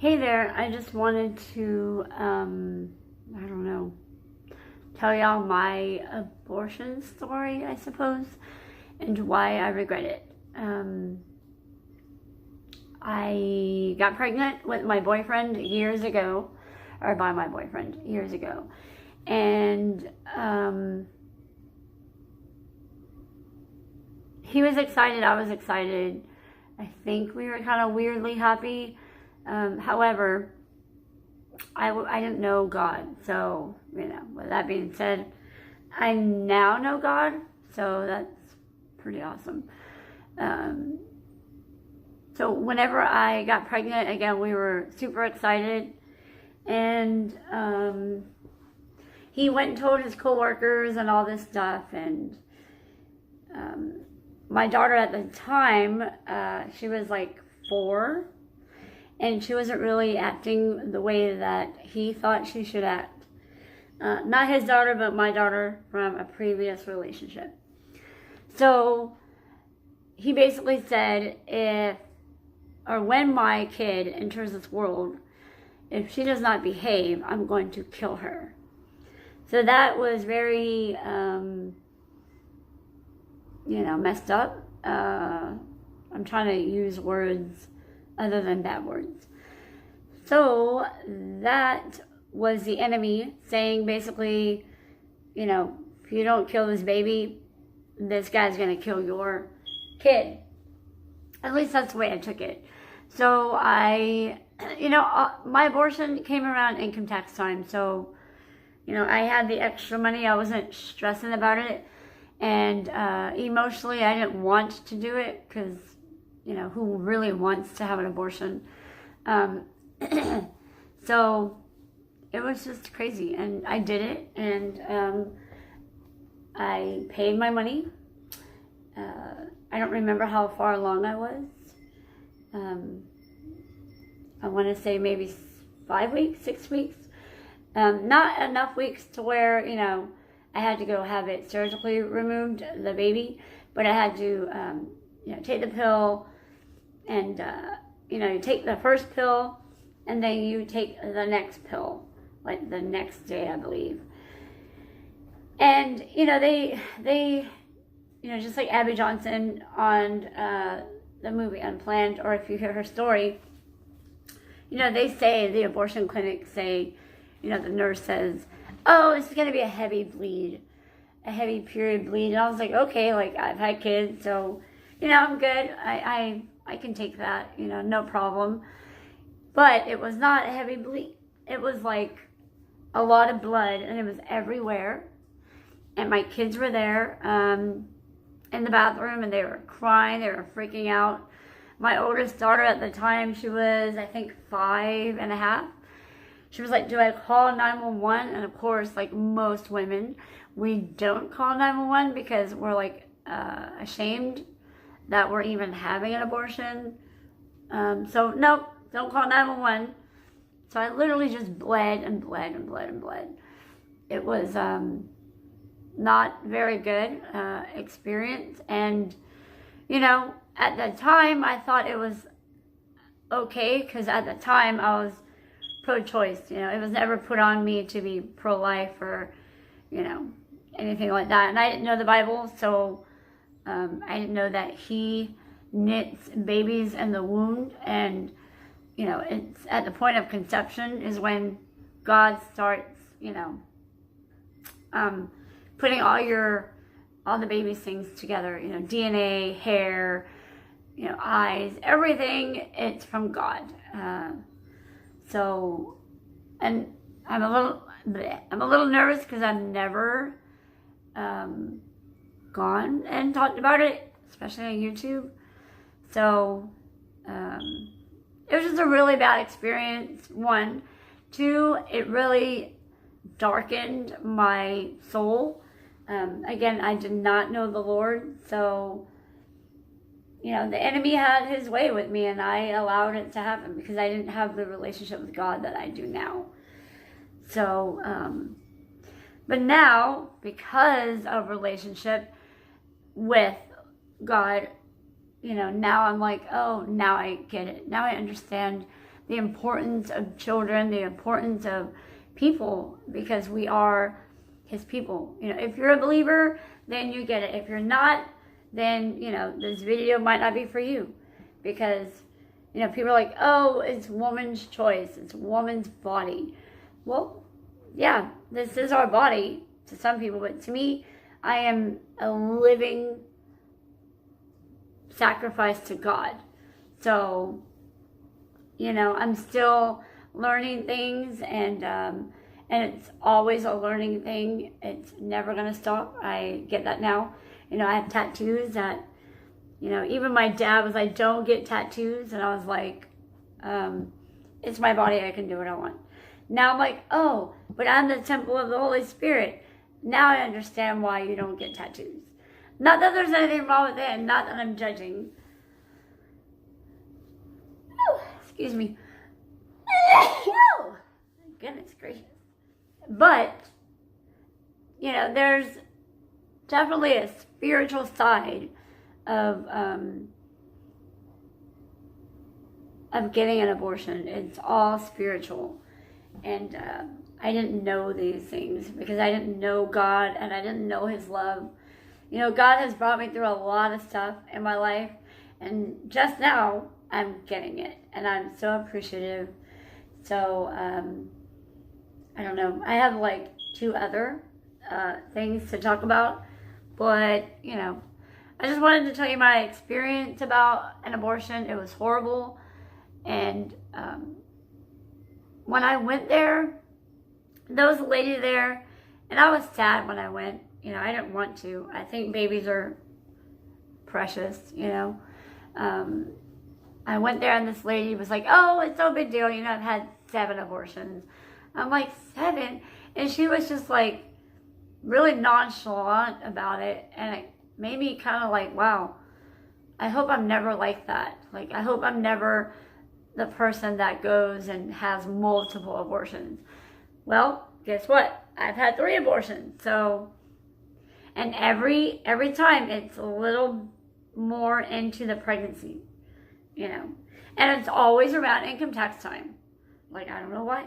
Hey there, I just wanted to, I don't know, tell y'all my abortion story, I suppose, and why I regret it. I got pregnant with my boyfriend years ago, or by my boyfriend years ago, and he was excited, I was excited. I think we were kind of weirdly happy. However, I didn't know God. So, with that being said, I now know God. So that's pretty awesome. So whenever I got pregnant, again, we were super excited. And he went and told his coworkers and all this stuff. And my daughter at the time, she was like 4. And she wasn't really acting the way that he thought she should act. Not his daughter, but my daughter from a previous relationship. So he basically said, when my kid enters this world, if she does not behave, I'm going to kill her. So that was very, messed up. I'm trying to use words other than bad words. So that was the enemy saying basically, if you don't kill this baby, this guy's going to kill your kid. At least that's the way I took it. So my abortion came around income tax time. So, I had the extra money. I wasn't stressing about it. And emotionally, I didn't want to do it because who really wants to have an abortion? So it was just crazy, and I did it, and I paid my money. I don't remember how far along I was. I want to say maybe 5 weeks, 6 weeks. Not enough weeks to where, I had to go have it surgically removed, the baby, but I had to, take the pill. And, you take the first pill, and then you take the next pill, like the next day, I believe. And, they just like Abby Johnson on the movie Unplanned, or if you hear her story, they say, the abortion clinic say, the nurse says, oh, this is going to be a heavy bleed, a heavy period bleed. And I was like, okay, like I've had kids, so, I'm good. I can take that, no problem. But it was not a heavy bleed. It was like a lot of blood, and it was everywhere. And my kids were there in the bathroom, and they were crying. They were freaking out. My oldest daughter at the time, she was, I think, 5.5. She was like, do I call 911? And of course, like most women, we don't call 911 because we're like ashamed that we're even having an abortion. So nope, don't call 911. So I literally just bled and bled and bled and bled. It was not very good experience. And, at the time I thought it was okay because at the time I was pro-choice. It was never put on me to be pro-life or, anything like that. And I didn't know the Bible, so I didn't know that he knits babies in the womb, and it's at the point of conception is when God starts putting all the baby's things together, DNA, hair, eyes, everything. It's from God. So, and I'm a little nervous because I've never gone and talked about it, especially on YouTube. So it was just a really bad experience. 1, 2, it really darkened my soul. Again, I did not know the Lord, so the enemy had his way with me, and I allowed it to happen because I didn't have the relationship with God that I do now. So but now, because of relationship with God, now I'm like, oh, now I get it. Now I understand the importance of children, the importance of people, because we are his people. You know, if you're a believer, then you get it. If you're not, then, you know, this video might not be for you, because, you know, people are like, oh, it's woman's choice, it's woman's body. Well, yeah, this is our body to some people, but to me, I am a living sacrifice to God. So, you know, I'm still learning things, and it's always a learning thing. It's never going to stop. I get that now. You know, I have tattoos that, you know, even my dad was like, don't get tattoos. And I was like, it's my body. I can do what I want. Now I'm like, oh, but I'm the temple of the Holy Spirit. Now I understand why you don't get tattoos. Not that there's anything wrong with it, and not that I'm judging. Oh, excuse me. Oh, goodness gracious. But, you know, there's definitely a spiritual side of getting an abortion. It's all spiritual. And I didn't know these things because I didn't know God, and I didn't know his love. You know, God has brought me through a lot of stuff in my life, and just now I'm getting it, and I'm so appreciative. So, I don't know. I have like 2 other things to talk about, but, you know, I just wanted to tell you my experience about an abortion. It was horrible, and when I went there, there was a lady there, and I was sad when I went. You know, I didn't want to. I think babies are precious, you know. I went there, and this lady was like, oh, it's no big deal. You know, I've had 7 abortions. I'm like, 7? And she was just like really nonchalant about it. And it made me kind of like, wow, I hope I'm never like that. Like, I hope I'm never the person that goes and has multiple abortions. Well, guess what? I've had 3 abortions. So, and every time it's a little more into the pregnancy, you know. And it's always around income tax time. Like, I don't know why.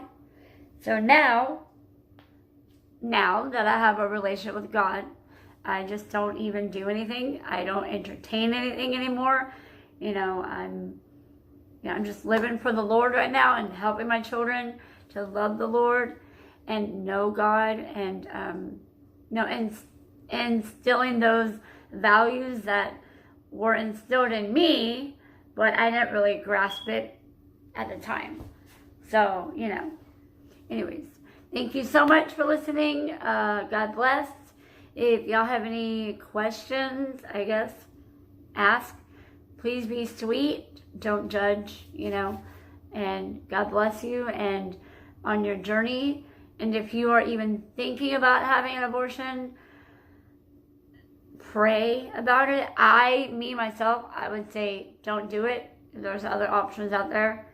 So now that I have a relationship with God, I just don't even do anything. I don't entertain anything anymore. You know, I'm just living for the Lord right now, and helping my children to love the Lord and know God, and you know, and instilling those values that were instilled in me, but I didn't really grasp it at the time. So, you know, anyways, thank you so much for listening. God bless. If y'all have any questions, I guess, ask. Please be sweet. Don't judge, you know. And God bless you, and on your journey. And if you are even thinking about having an abortion, pray about it. Myself, I would say don't do it. There's other options out there.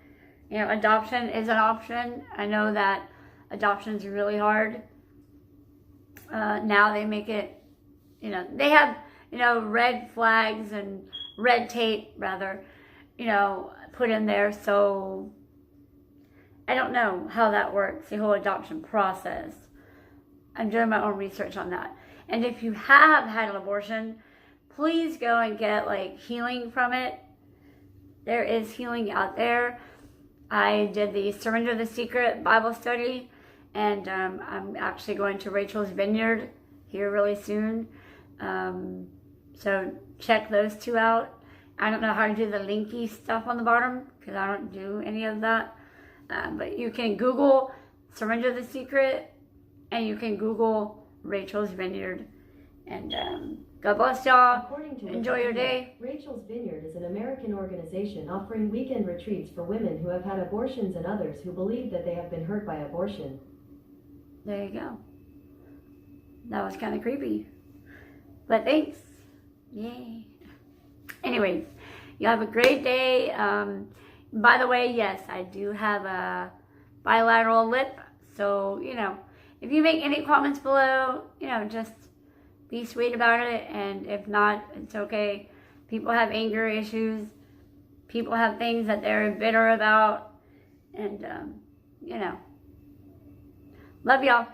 You know, adoption is an option. I know that adoption is really hard. Now they make it, you know, they have, you know, red flags and red tape, rather, you know, put in there. So I don't know how that works, the whole adoption process. I'm doing my own research on that. And if you have had an abortion, please go and get like healing from it. There is healing out there. I did the Surrender the Secret Bible study, and I'm actually going to Rachel's Vineyard here really soon. So check those 2 out. I don't know how to do the linky stuff on the bottom because I don't do any of that. But you can Google Surrender the Secret, and you can Google Rachel's Vineyard. And God bless y'all. Enjoy your day. Rachel's Vineyard is an American organization offering weekend retreats for women who have had abortions and others who believe that they have been hurt by abortion. There you go. That was kind of creepy. But thanks. Yay. Anyways, you have a great day. By the way, yes, I do have a bilateral lip. So, you know, if you make any comments below, you know, just be sweet about it. And if not, it's okay. People have anger issues. People have things that they're bitter about. And, you know, love y'all.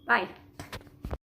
Bye.